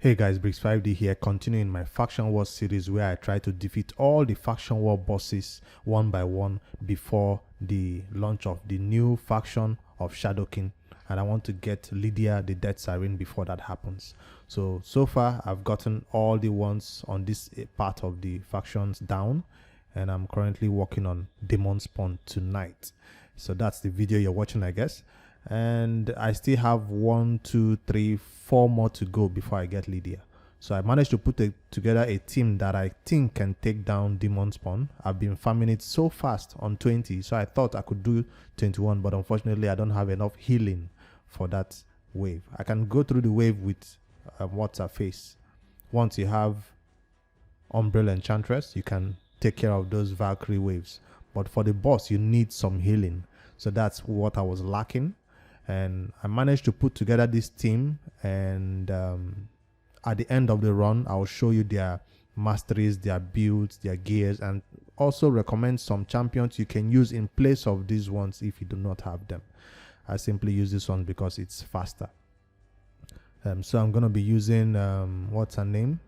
Hey guys, Bricks5D here, continuing my Faction War series where I try to defeat all the Faction War bosses one by one before the launch of the new faction of Shadow King, and I want to get Lydia the Death Siren before that happens. So far I've gotten all the ones on this part of the factions down, and I'm currently working on Demonspawn tonight. So that's the video you're watching, I guess. And I still have 1, 2, 3, 4 more to go before I get Lydia. So I managed to put together a team that I think can take down Demonspawn. I've been farming it so fast on 20, so I thought I could do 21, but unfortunately I don't have enough healing for that wave. I can go through the wave with what's her face. Once you have Umbral Enchantress, you can take care of those Valkery waves. But for the boss, you need some healing. So that's what I was lacking. And I managed to put together this team, and at the end of the run I'll show you their masteries, their builds, their gears, and also recommend some champions you can use in place of these ones if you do not have them. I simply use this one because it's faster. So I'm gonna be using what's her name,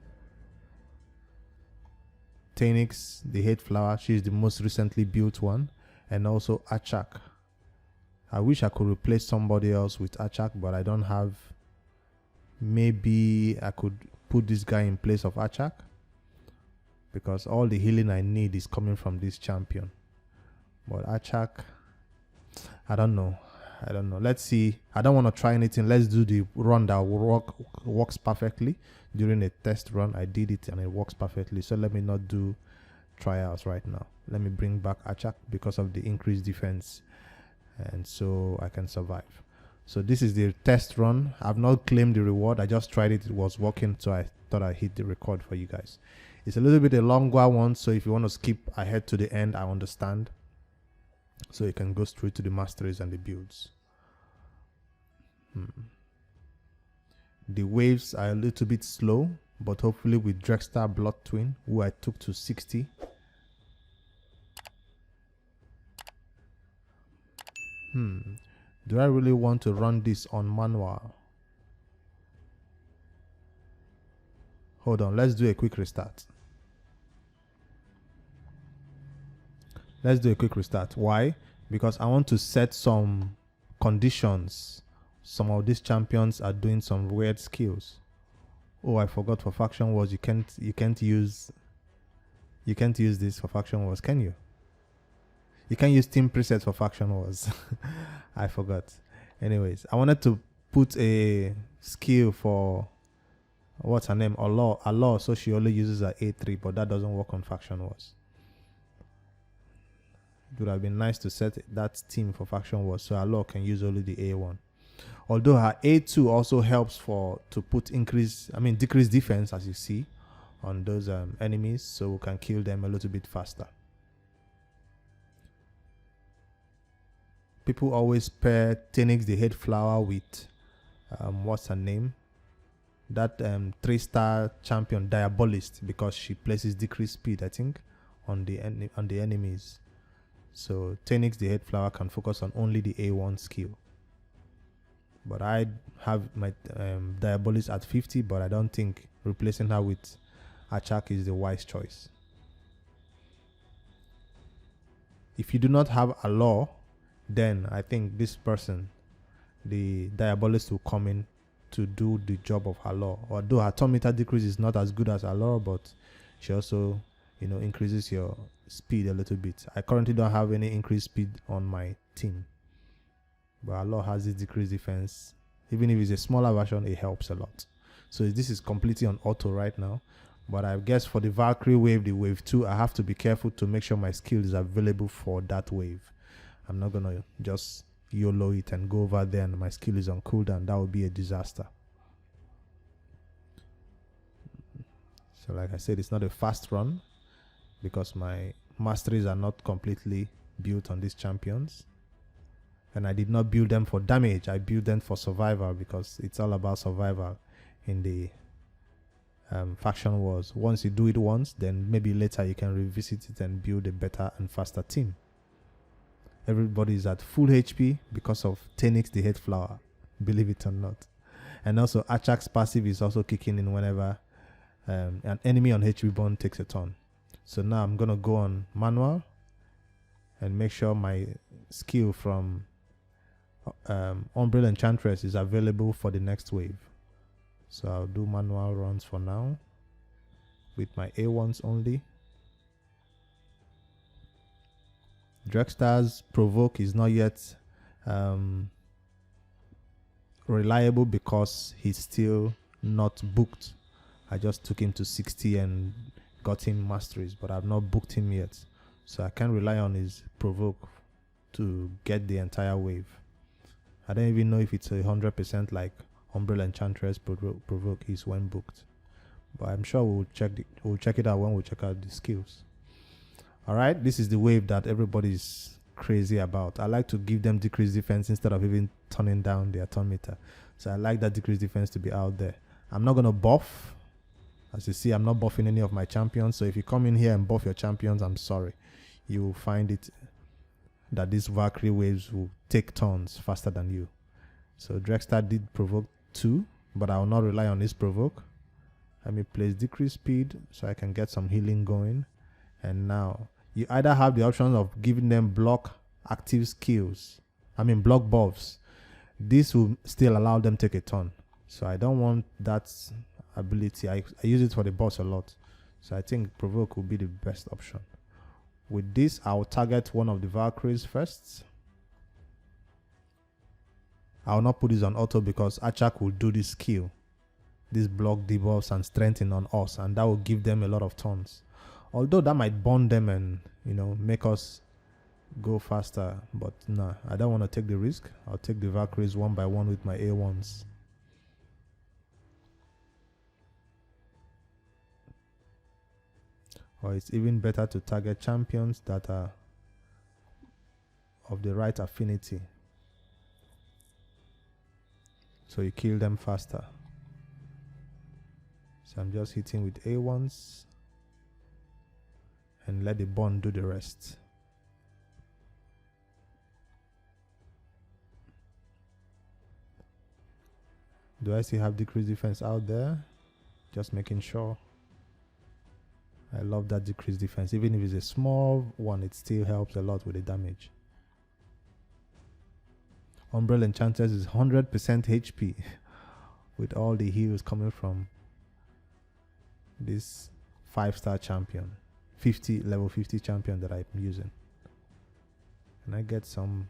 Tainix the Hateflower. She's the most recently built one, and also Achak. I wish I could replace somebody else with Achak, but I don't have. Maybe I could put this guy in place of Achak, because all the healing I need is coming from this champion. But Achak, I don't know. Let's see. I don't want to try anything. Let's do the run that works perfectly. During a test run, I did it and it works perfectly. So let me not do trials right now. Let me bring back Achak because of the increased defense, and so I can survive. So this is the test run. I've not claimed the reward. I just tried it. It was working, so I thought I'd hit the record for you guys. It's a little bit a longer one, so if you want to skip ahead to the end, I understand. So you can go straight to the masteries and the builds. The waves are a little bit slow, but hopefully with Drextar Blood Twin, who I took to 60. Do I really want to run this on manual? Hold on, let's do a quick restart. Let's do a quick restart. Why? Because I want to set some conditions. Some of these champions are doing some weird skills. Oh, I forgot, for faction wars you can't use this for faction wars, can you? You can use team presets for faction wars. I forgot. Anyways, I wanted to put a skill for what's her name, Allah, so she only uses her A3, but that doesn't work on faction wars. It would have been nice to set that team for faction wars so Allah can use only the A1. Although her A2 also helps to put decreased defense, as you see, on those enemies, so we can kill them a little bit faster. People always pair Tainix the Hateflower with what's her name? That 3-star champion Diabolist, because she places decreased speed, I think, on the enemies. So Tainix the Hateflower can focus on only the A1 skill. But I have my Diabolist at 50, but I don't think replacing her with Achak is the wise choice. If you do not have a law, then I think this person, the Diabolist, will come in to do the job of her law. Although her turn meter decrease is not as good as her law, but she also, increases your speed a little bit. I currently don't have any increased speed on my team, but our law has this decreased defense. Even if it's a smaller version, it helps a lot. So this is completely on auto right now. But I guess for the Valkyrie wave, the wave 2, I have to be careful to make sure my skill is available for that wave. I'm not gonna just YOLO it and go over there and my skill is on cooldown. That would be a disaster. So like I said, it's not a fast run because my masteries are not completely built on these champions. And I did not build them for damage. I built them for survival, because it's all about survival in the faction wars. Once you do it once, then maybe later you can revisit it and build a better and faster team. Everybody is at full HP because of Tainix the Hateflower, believe it or not. And also Achak's passive is also kicking in whenever an enemy on HP burn takes a turn. So now I'm gonna go on manual and make sure my skill from Umbral Enchantress is available for the next wave. So I'll do manual runs for now with my A1s only. Drextar's provoke is not yet reliable because he's still not booked. I just took him to 60 and got him Masteries, but I've not booked him yet. So I can't rely on his provoke to get the entire wave. I don't even know if it's 100% like Umbral Enchantress provoke is when booked. But I'm sure we'll check it out when we check out the skills. Alright, this is the wave that everybody's crazy about. I like to give them decreased defense instead of even turning down their turn meter. So I like that decreased defense to be out there. I'm not going to buff. As you see, I'm not buffing any of my champions. So if you come in here and buff your champions, I'm sorry. You will find it that these Valkery waves will take turns faster than you. So Drextar did provoke 2, but I will not rely on this provoke. Let me place decrease speed so I can get some healing going. And now you either have the option of giving them block active skills. Block buffs. This will still allow them to take a turn. So I don't want that ability. I use it for the boss a lot. So I think provoke will be the best option. With this, I'll target one of the Valkyries first. I'll not put this on auto because Achak will do this skill. This block debuffs and strengthen on us, and that will give them a lot of turns. Although that might bond them and make us go faster, but nah, I don't want to take the risk. I'll take the Valkyries one by one with my A1s. Or it's even better to target champions that are of the right affinity, so you kill them faster. So I'm just hitting with A1s and let the bond do the rest. Do I still have decreased defense out there? Just making sure. I love that decreased defense. Even if it's a small one, it still helps a lot with the damage. Umbral Enchantress is 100% HP with all the heals coming from this 5-star champion. Level 50 champion that I'm using. Can I get some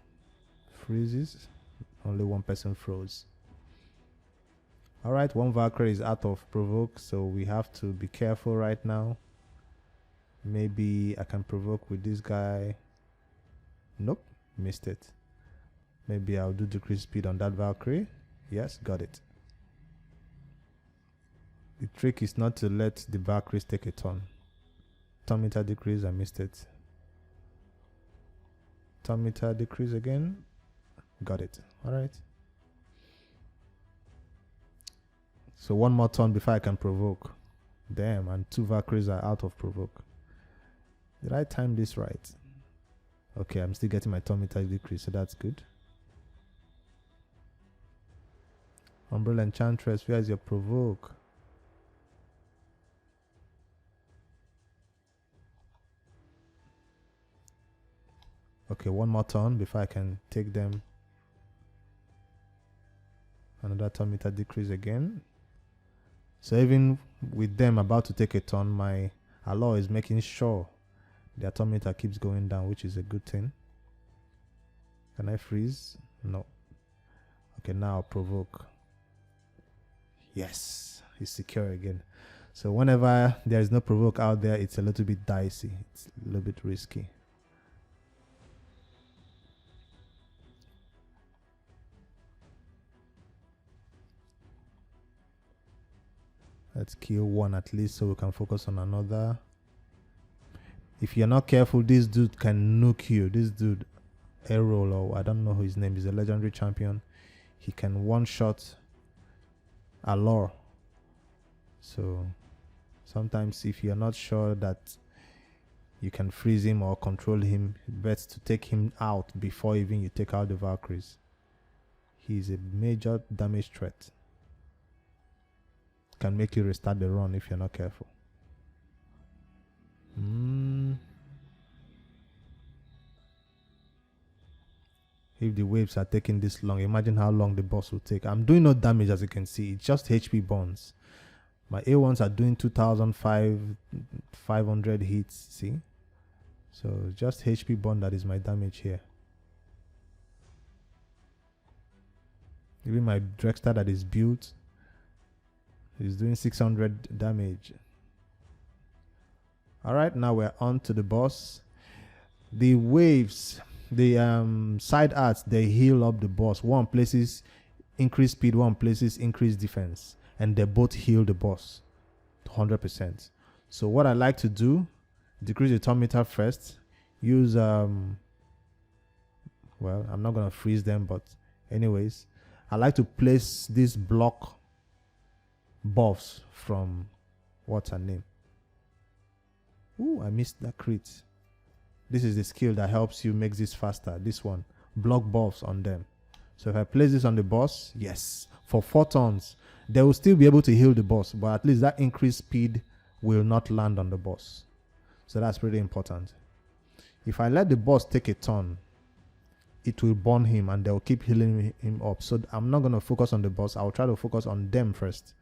freezes? Only one person froze. Alright, one Valkyrie is out of provoke, so we have to be careful right now. Maybe I can provoke with this guy. Nope, missed it. Maybe I'll do decrease speed on that Valkyrie. Yes, got it. The trick is not to let the Valkyries take a turn. Turn meter decrease, I missed it. Turn meter decrease again. Got it. Alright. So one more turn before I can provoke. Damn, and 2 Valkyries are out of provoke. Did I time this right? Okay, I'm still getting my turn meter decrease, so that's good. Umbral Enchantress, where is your provoke? Okay, one more turn before I can take them. Another turn meter decrease again. So even with them about to take a turn, my alloy is making sure the turn meter keeps going down, which is a good thing. Can I freeze? No. Okay, now I'll provoke. Yes, he's secure again. So whenever there is no provoke out there, it's a little bit dicey. It's a little bit risky. Let's kill one at least so we can focus on another. If you're not careful, this dude can nuke you. This dude, Errol, or I don't know who his name is, a legendary champion. He can one-shot Allure. So sometimes if you're not sure that you can freeze him or control him, best to take him out before even you take out the Valkyries. He's a major damage threat. can make you restart the run if you're not careful. If the waves are taking this long, imagine how long the boss will take. I'm doing no damage, as you can see. It's just HP bonds. My A1s are doing 2,500 hits, see? So just HP bond that is my damage here. Even my Drexter that is built is doing 600 damage. Alright, now we're on to the boss. The waves, the side arts, they heal up the boss. One places increase speed, one places increase defense. And they both heal the boss 100%. So what I like to do, decrease the turn meter first. Use, well, I'm not going to freeze them, but anyways, I like to place this block buffs from, what's her name? Ooh, I missed that crit. This is the skill that helps you make this faster. This one, block buffs on them. So if I place this on the boss, yes, for 4 turns, they will still be able to heal the boss, but at least that increased speed will not land on the boss. So that's pretty important. If I let the boss take a turn, it will burn him and they'll keep healing him up. So I'm not going to focus on the boss. I'll try to focus on them first.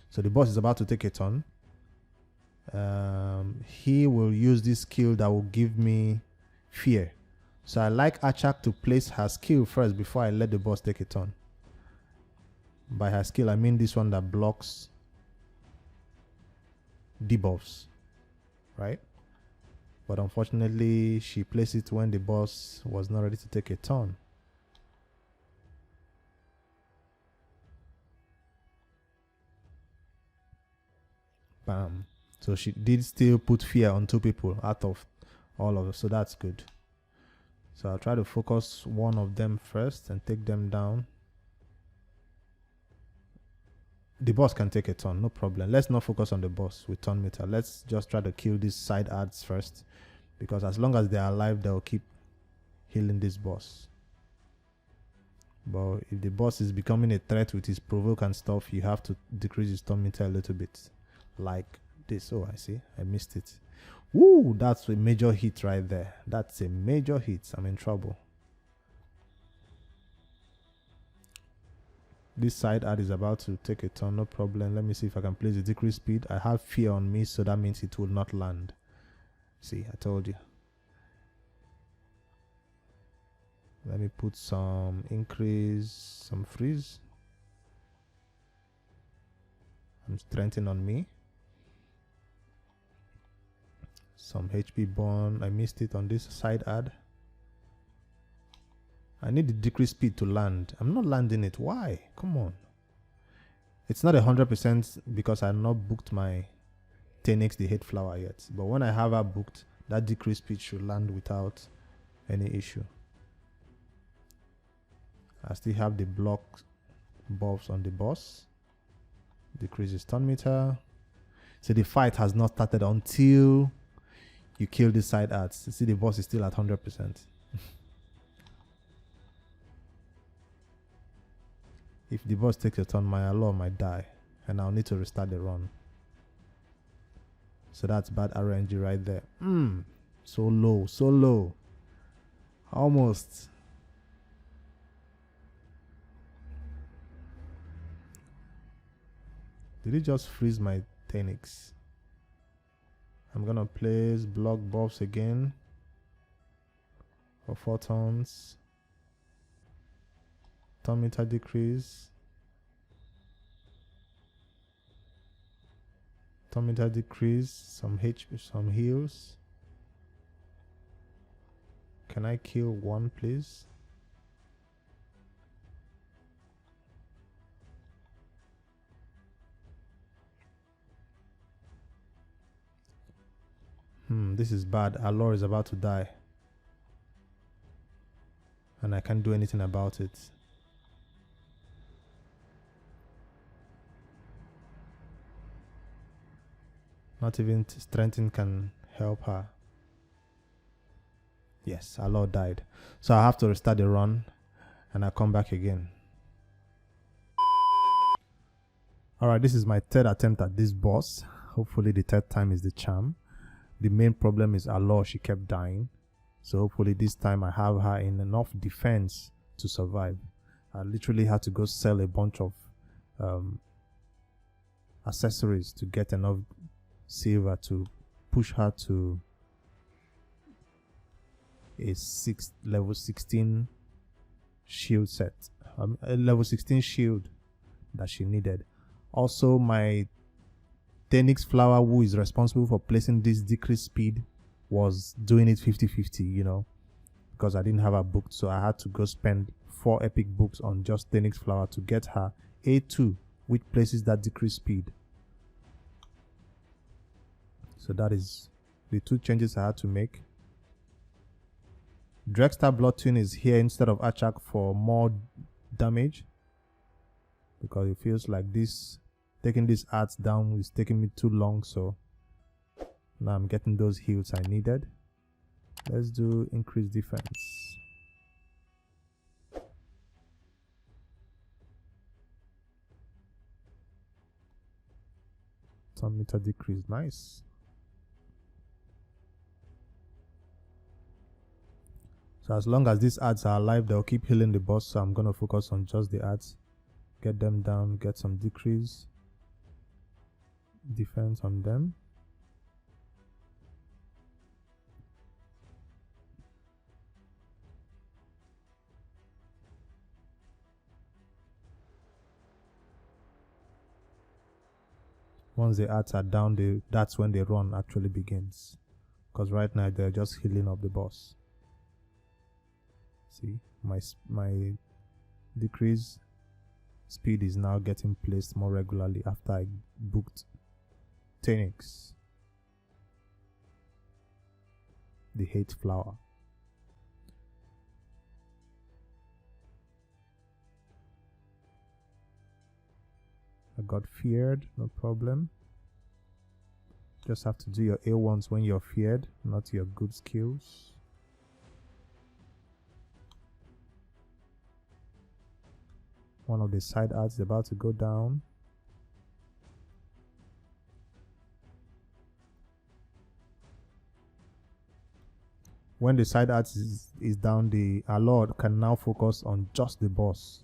So the boss is about to take a turn. He will use this skill that will give me fear. So I like Achak to place her skill first before I let the boss take a turn. By her skill, I mean this one that blocks debuffs, right? But unfortunately, she placed it when the boss was not ready to take a turn. Bam. So she did still put fear on 2 people out of all of us, so that's good. So I'll try to focus one of them first and take them down. The boss can take a turn, no problem. Let's not focus on the boss with turn meter. Let's just try to kill these side ads first, because as long as they're alive, they'll keep healing this boss. But if the boss is becoming a threat with his provoke and stuff, you have to decrease his turn meter a little bit. Like this. Oh, I see. I missed it. Woo! That's a major hit right there. That's a major hit. I'm in trouble. This side ad is about to take a turn, no problem. Let me see if I can place the decrease speed. I have fear on me, so that means it will not land. See, I told you. Let me put some increase, some freeze. I'm strengthening on me. Some HP burn. I missed it on this side ad. I need the decrease speed to land. I'm not landing it. Why? Come on. It's not 100% because I have not booked my Tainix the Hateflower yet. But when I have her booked, that decrease speed should land without any issue. I still have the block buffs on the boss. Decreases turn meter. So the fight has not started until you kill the side ads. See, the boss is still at 100%. If the boss takes a turn, my Allure might die, and I'll need to restart the run. So that's bad RNG right there. So low, so low. Almost. Did it just freeze my Tainix? I'm gonna place block buffs again for 4 turns. Turn meter decrease. Turn meter decrease. Some HP, some heals. Can I kill one, please? This is bad. Allure is about to die. And I can't do anything about it. Not even strengthening can help her. Yes, Allure died. So I have to restart the run and I'll come back again. Alright, this is my third attempt at this boss. Hopefully the third time is the charm. The main problem is Alor, she kept dying. So hopefully this time I have her in enough defense to survive. I literally had to go sell a bunch of accessories to get enough silver to push her to a level 16 shield set. A level 16 shield that she needed. Also, my Tainix Hateflower, who is responsible for placing this decreased speed, was doing it 50-50, you know, because I didn't have her booked, so I had to go spend 4 epic books on just Tainix Hateflower to get her A2, which places that decreased speed. So that is the 2 changes I had to make. Drextar Blood Twin is here instead of Achak for more damage, because it feels like this taking this arts down is taking me too long, so now I'm getting those heals I needed. Let's do increased defense. Some meter decrease, nice. So as long as these ads are alive, they'll keep healing the boss, so I'm gonna focus on just the ads. Get them down, get some decrease defense on them. Once the ads are down, that's when the run actually begins, because right now they're just healing up the boss. See, my decrease speed is now getting placed more regularly after I booked Tainix, the Hateflower. I got feared, no problem. Just have to do your A1s when you're feared, not your good skills. One of the side arts is about to go down. When the side art is down, the Alor can now focus on just the boss.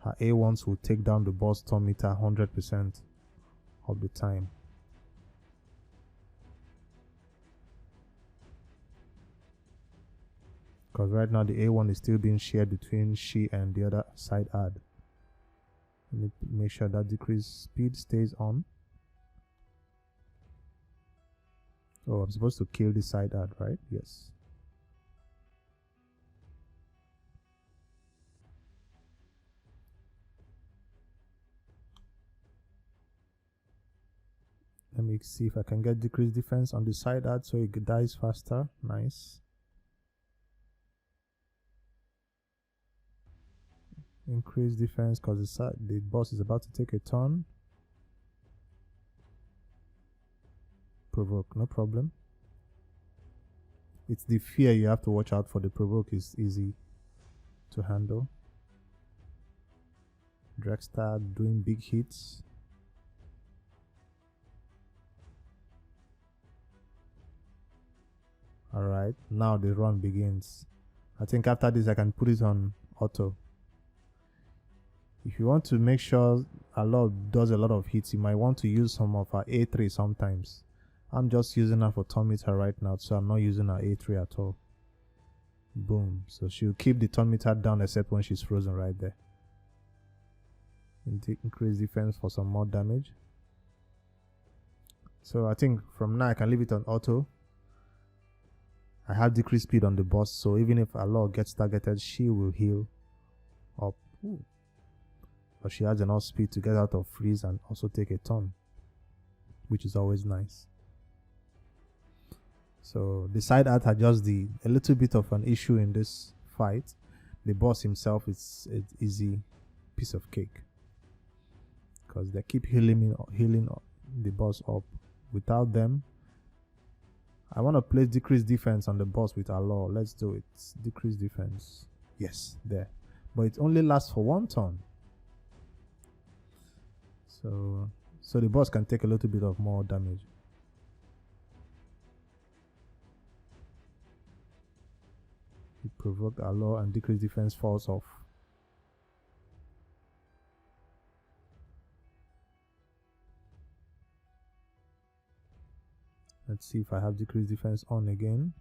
Her A1s will take down the boss turn meter 100% of the time. Because right now the A1 is still being shared between she and the other side ad. Let me make sure that decreased speed stays on. Oh, I'm supposed to kill the side ad, right? Yes. Let me see if I can get decreased defense on the side ad so it dies faster. Nice. Increase defense because the boss is about to take a turn. Provoke, no problem. It's the fear you have to watch out for. The provoke is easy to handle. Drextar doing big hits. Alright, now the run begins. I think after this I can put it on auto. If you want to make sure Alor does a lot of hits, you might want to use some of her A3 sometimes. I'm just using her for turn meter right now, so I'm not using her A3 at all. Boom. So she'll keep the turn meter down except when she's frozen right there. Increase defense for some more damage. So I think from now I can leave it on auto. I have decreased speed on the boss, so even if Alor gets targeted, she will heal up. Ooh. But she has enough speed to get out of freeze and also take a turn, which is always nice. So the side art had just a little bit of an issue in this fight. The boss himself is an easy piece of cake, because they keep healing the boss up. Without them, I want to place decreased defense on the boss with Alor. Let's do it. Decreased defense. Yes, there. But it only lasts for 1 turn. So So the boss can take a little bit of more damage. It provoked allure and decreased defense falls off. Let's see if I have decreased defense on again.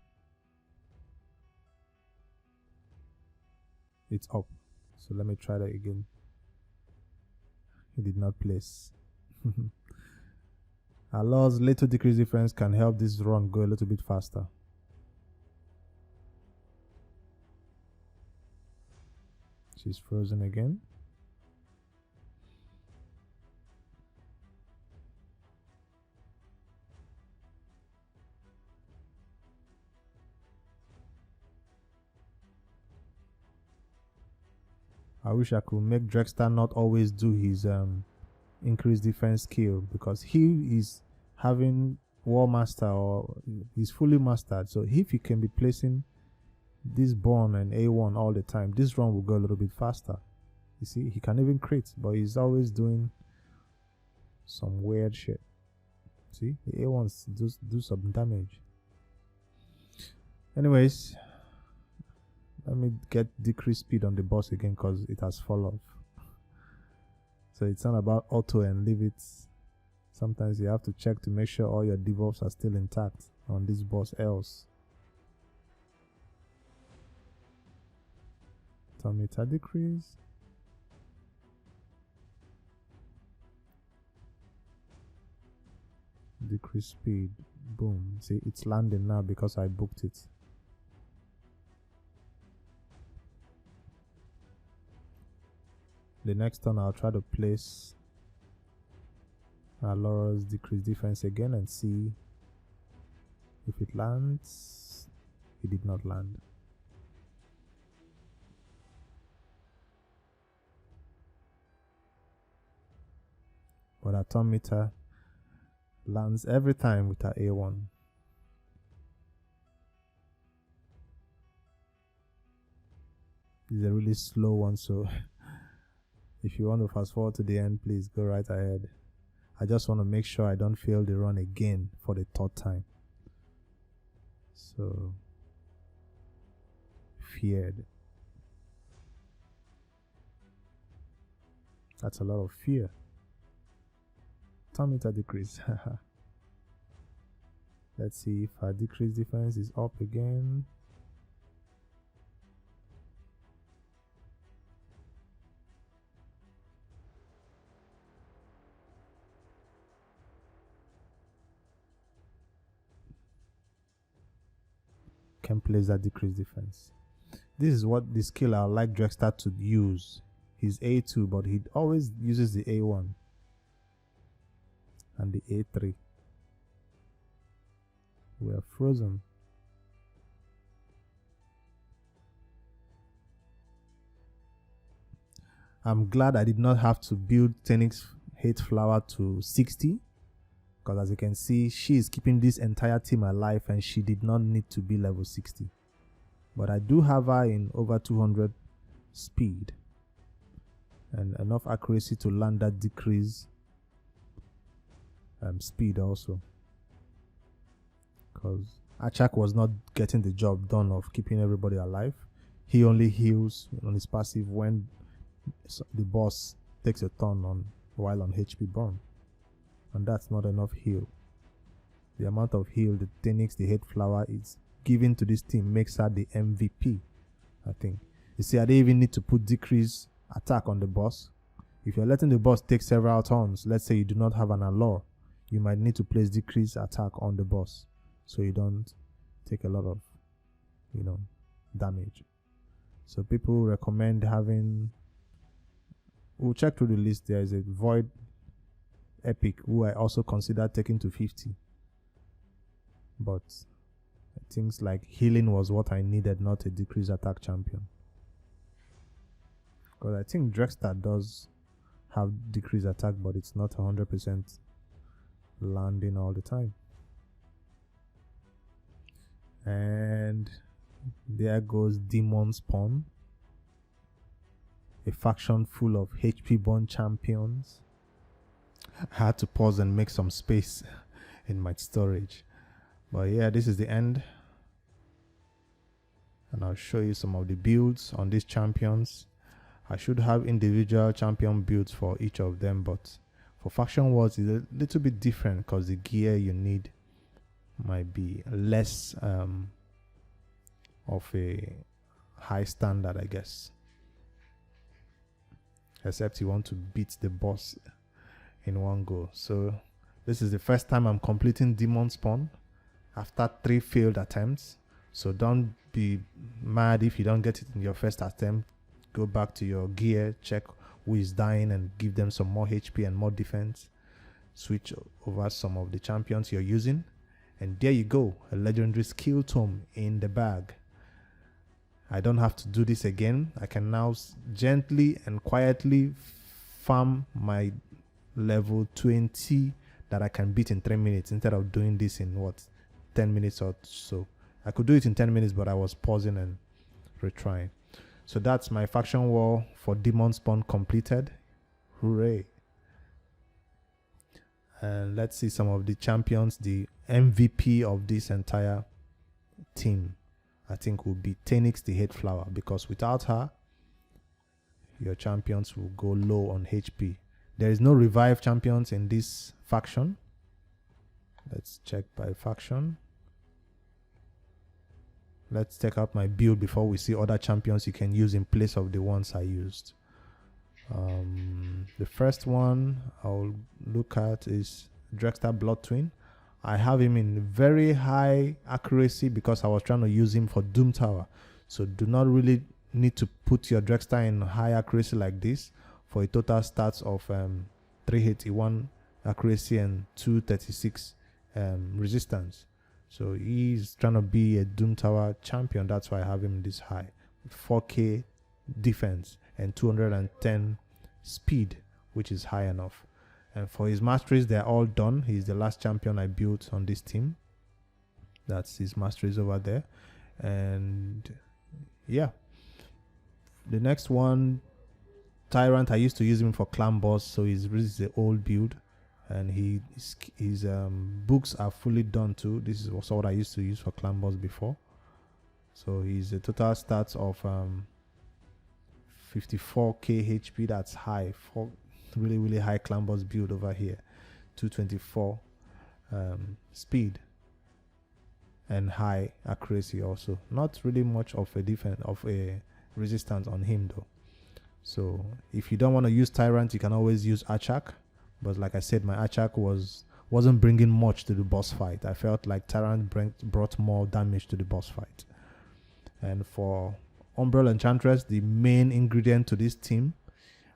It's up. So let me try that again. It did not place. Allows little decreased defense can help this run go a little bit faster. She's frozen again. I wish I could make Drexta not always do his increased defense skill, because he is having War Master, or he's fully mastered. So if he can be placing this Born and A1 all the time, this run will go a little bit faster. You see, he can even crit, but he's always doing some weird shit. See, the A1s do some damage. Anyways, let me get decreased speed on the boss again, because it has fall off. So it's not about auto and leave it. Sometimes you have to check to make sure all your debuffs are still intact on this boss, else. Meter decrease. Decrease speed. Boom. See, it's landing now because I booked it. The next turn I'll try to place Laura's decreased defense again and see if it lands. It did not land. But our turn meter lands every time with our A1. This is a really slow one, so if you want to fast forward to the end, please go right ahead. I just want to make sure I don't fail the run again for the third time. So, feared. That's a lot of fear. Turn meter decrease. Let's see if our decreased defense is up again. Can place that decreased defense. This is what the skill I like Drexta to use. He's A2, but he always uses the A1 and the A3. We are frozen. I'm glad I did not have to build Tainix Hateflower to 60, because as you can see, she is keeping this entire team alive and she did not need to be level 60. But I do have her in over 200 speed and enough accuracy to land that decrease speed also, because Achak was not getting the job done of keeping everybody alive. He only heals on his passive when the boss takes a turn on while on HP burn, and that's not enough heal. The amount of heal the Tainix the Hateflower is giving to this team makes her the MVP, I think. You see, I didn't even need to put decrease attack on the boss. If you're letting the boss take several turns, let's say you do not have an allure, you might need to place decrease attack on the boss so you don't take a lot of, damage. So people recommend having, we'll check through the list. There is a Void Epic who I also considered taking to 50, but things like healing was what I needed, not a decrease attack champion, because I think Drexta does have decrease attack, but it's not 100% landing all the time. And there goes Demonspawn, a faction full of HP born champions. I had to pause and make some space in my storage. But yeah, this is the end. And I'll show you some of the builds on these champions. I should have individual champion builds for each of them, but for Faction Wars it's a little bit different because the gear you need might be less of a high standard, I guess. Except you want to beat the boss in one go. So this is the first time I'm completing Demonspawn after 3 failed attempts. So don't be mad if you don't get it in your first attempt. Go back to your gear, check who is dying and give them some more HP and more defense. Switch over some of the champions you're using. And there you go, a legendary skill tome in the bag. I don't have to do this again. I can now gently and quietly farm my level 20 that I can beat in 3 minutes instead of doing this in 10 minutes or so. I could do it in 10 minutes, but I was pausing and retrying. So that's my faction war for Demonspawn completed. Hooray. And let's see some of the champions. The MVP of this entire team, I think, will be Tainix the Hateflower, because without her, your champions will go low on HP. There is no revive champions in this faction. Let's check by faction. Let's check out my build before we see other champions you can use in place of the ones I used. The first one I'll look at is Drextar Blood Twin. I have him in very high accuracy because I was trying to use him for Doom Tower. So do not really need to put your Drextar in high accuracy like this for a total stats of 381 accuracy and 236 resistance. So he's trying to be a Doom Tower champion. That's why I have him this high. 4k defense and 210 speed, which is high enough. And for his masteries, they're all done. He's the last champion I built on this team. That's his masteries over there. And yeah, the next one, Tyrant, I used to use him for Clan Boss, so he's really the old build. And his books are fully done too. This is also what I used to use for Clan Boss before. So he's a total stats of 54k HP. That's high for really high Clan Boss build over here. 224 speed and high accuracy also. Not really much of a defense of a resistance on him though. So if you don't want to use Tyrant, you can always use Achak. But like I said, my Achak wasn't bringing much to the boss fight. I felt like Tyrant brought more damage to the boss fight. And for Umbral Enchantress, the main ingredient to this team,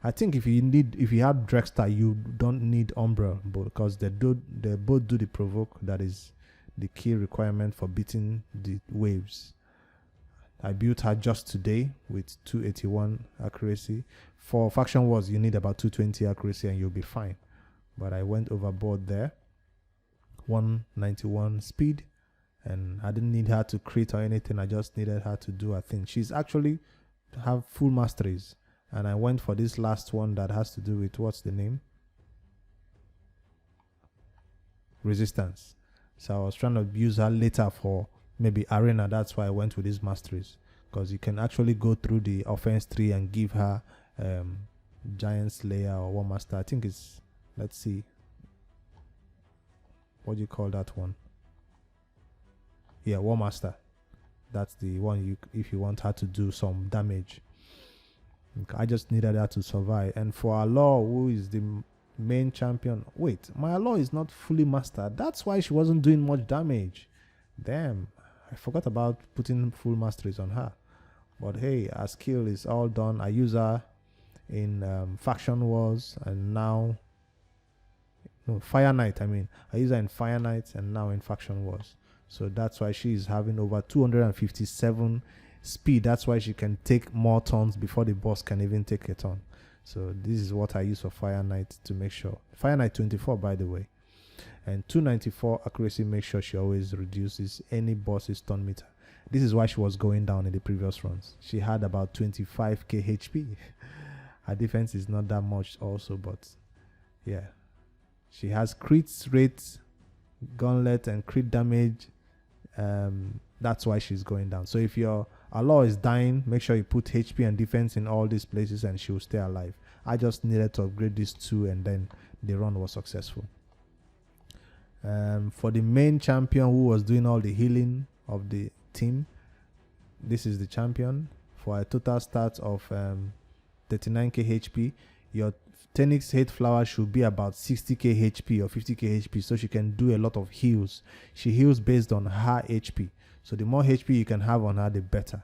I think if you have Drextar, you don't need Umbral, because they both do the provoke. That is the key requirement for beating the waves. I built her just today with 281 accuracy. For Faction Wars, you need about 220 accuracy and you'll be fine. But I went overboard there. 191 speed. And I didn't need her to crit or anything. I just needed her to do a thing. She's actually have full masteries. And I went for this last one that has to do with, what's the name? Resistance. So I was trying to use her later for maybe Arena. That's why I went with these masteries. Because you can actually go through the offense tree and give her Giant Slayer or War Master. I think it's, let's see. What do you call that one? Yeah, War Master. That's the one if you want her to do some damage. I just needed her to survive. And for Alor, who is the main champion, wait, my Alor is not fully mastered. That's why she wasn't doing much damage. Damn, I forgot about putting full masteries on her. But hey, her skill is all done. I use her in Faction Wars, and now Fire Knight. I use her in Fire Knight and now in Faction Wars. So that's why she is having over 257 speed. That's why she can take more turns before the boss can even take a turn. So this is what I use for Fire Knight to make sure. Fire Knight 24, by the way. And 294 accuracy makes sure she always reduces any boss's turn meter. This is why she was going down in the previous runs. She had about 25k HP. Her defense is not that much also, but yeah. She has crit rate, gauntlet, and crit damage. That's why she's going down. So if your Alor is dying, make sure you put HP and defense in all these places and she will stay alive. I just needed to upgrade these two and then the run was successful. For the main champion who was doing all the healing of the team, this is the champion. For a total stat of 39k HP, your Tainix Hateflower should be about 60k HP or 50k HP, so she can do a lot of heals. She heals based on her HP, so the more HP you can have on her, the better.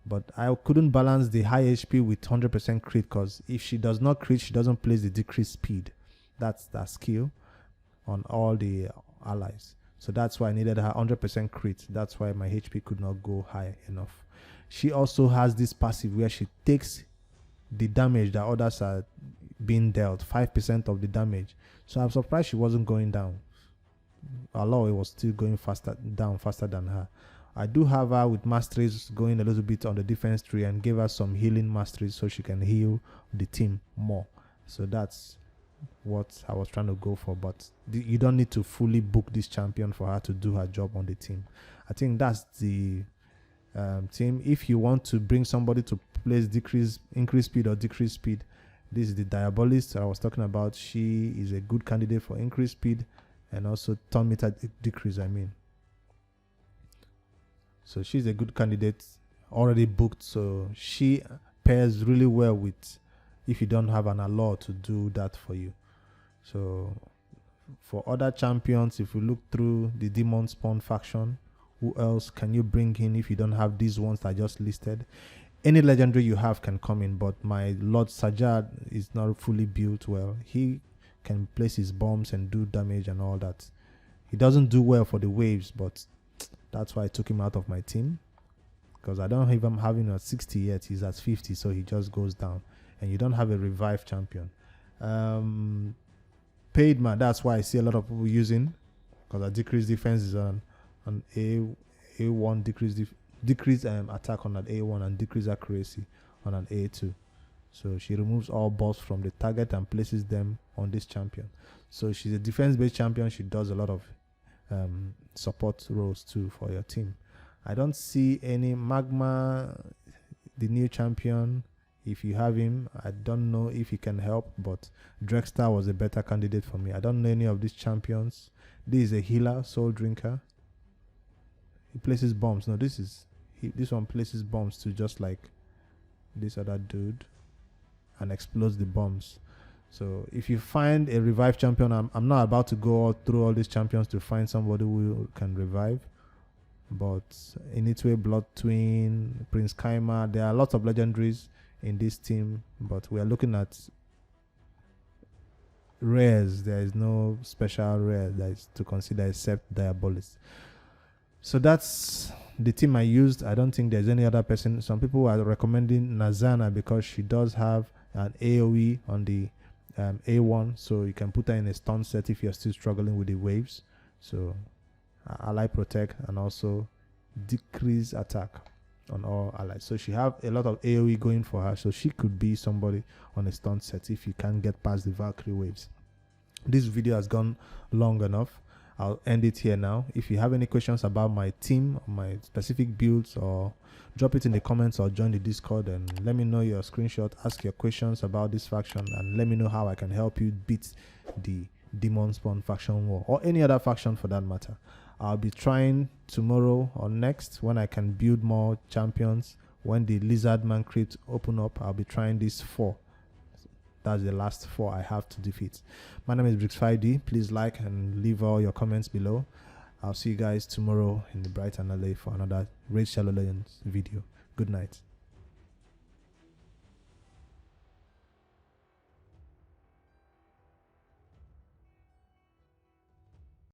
But I couldn't balance the high HP with 100% crit, because if she does not crit, she doesn't place the decreased speed. That's that skill on all the allies. So that's why I needed her 100% crit. That's why my HP could not go high enough. She also has this passive where she takes the damage that others are being dealt, 5% of the damage. So I'm surprised she wasn't going down. Although it was still going down faster than her. I do have her with Masteries going a little bit on the defense tree and gave her some healing Masteries so she can heal the team more. So that's what I was trying to go for, but you don't need to fully book this champion for her to do her job on the team. I think that's the team. If you want to bring somebody to place increase speed or decrease speed, this is the Diabolist I was talking about. She is a good candidate for increased speed and also turn meter decrease, I mean. So she's a good candidate, already booked, so she pairs really well with if you don't have an Alor to do that for you. So for other champions, if you look through the Demonspawn faction, who else can you bring in if you don't have these ones I just listed? Any legendary you have can come in, but my Lord Sajad is not fully built well. He can place his bombs and do damage and all that. He doesn't do well for the waves, but that's why I took him out of my team, because I don't even have him at 60 yet. He's at 50, so he just goes down. And you don't have a revive champion. Paid man, that's why I see a lot of people using, because a decreased defense is on A1, decrease attack on an A1 and decrease accuracy on an A2. So she removes all balls from the target and places them on this champion. So she's a defense-based champion. She does a lot of support roles too for your team. I don't see any Magma, the new champion. If you have him, I don't know if he can help, but Drexstar was a better candidate for me. I don't know any of these champions. This is a healer, Soul Drinker. He places bombs. No, this one places bombs too, just like this other dude, and explodes the bombs. So if you find a revive champion, I'm not about to go through all these champions to find somebody who can revive, but Initwe, Blood Twin, Prince Kaima, there are lots of legendaries in this team, but we are looking at rares. There is no special rare that is to consider except Diabolist. So that's the team I used. I don't think there's any other person. Some people are recommending Nazana because she does have an AoE on the A1, so you can put her in a stun set if you're still struggling with the waves. So ally protect and also decrease attack on all allies. So she have a lot of AoE going for her, so she could be somebody on a stun set if you can't get past the Valkery waves. This video has gone long enough. I'll end it here now. If you have any questions about my team, my specific builds, or drop it in the comments or join the Discord and let me know your screenshot, ask your questions about this faction, and let me know how I can help you beat the Demonspawn faction war, or any other faction for that matter. I'll be trying tomorrow or next, when I can build more champions, when the Lizardman crypt open up. I'll be trying these 4. That's the last 4 I have to defeat. My name is Brix5D. Please like and leave all your comments below. I'll see you guys tomorrow in the bright and early for another Raid Shadow Legends video. Good night.